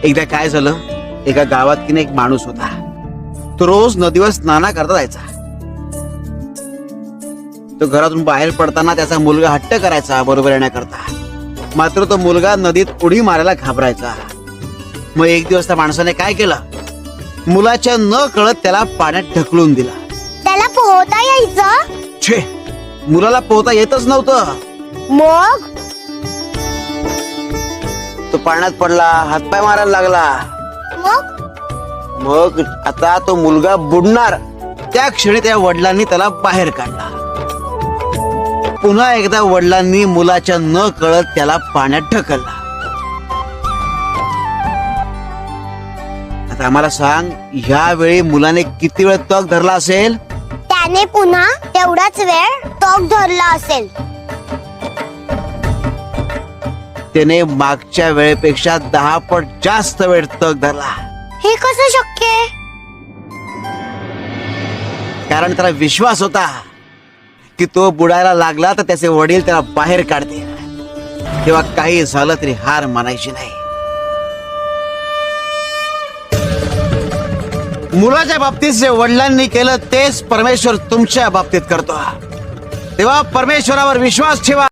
एकदा काय झालं, एका गावात की नाही एक माणूस होता. तो रोज नदीवर स्नाना करता जायचा. तो घरातून बाहेर पडताना त्याचा मुलगा हट्ट करायचा बरोबर येण्याकरता. मात्र तो मुलगा नदीत उडी मारायला घाबरायचा. मग एक दिवस त्या माणसाने काय केलं, मुलाच्या न कळत त्याला पाण्यात ढकलून दिला. त्याला पोहता यायचं? छे, मुलाला पोहता येतच नव्हतं. मग तो पाण्यात पडला, हातपाय मारायला लागला. मग आता तो मुलगा बुडणार. त्या क्षणी त्या वडिलांनी त्याला बाहेर काढला. पुन्हा एकदा वडिलांनी मुलाच्या न कळत त्याला पाण्यात ढकलला. आता आम्हाला सांग, ह्या वेळी मुलाने किती वेळ तग धरला असेल? त्याने पुन्हा तेवढाच वेळ तग धरला असेल. त्याने मागच्या वेळेपेक्षा 10 पट जास्त वेळ तग धरला. हे कसं शक्य आहे? कारण त्याला विश्वास होता की तो बुडायला लागला तर त्याचे वडील त्याला बाहेर काढतील. तेव्हा काही झालं तरी हार मानायची नाही. मुलाच्या बाबतीत जे वडिलांनी केलं तेच परमेश्वर तुमच्या बाबतीत करतो. तेव्हा परमेश्वरावर विश्वास ठेवा.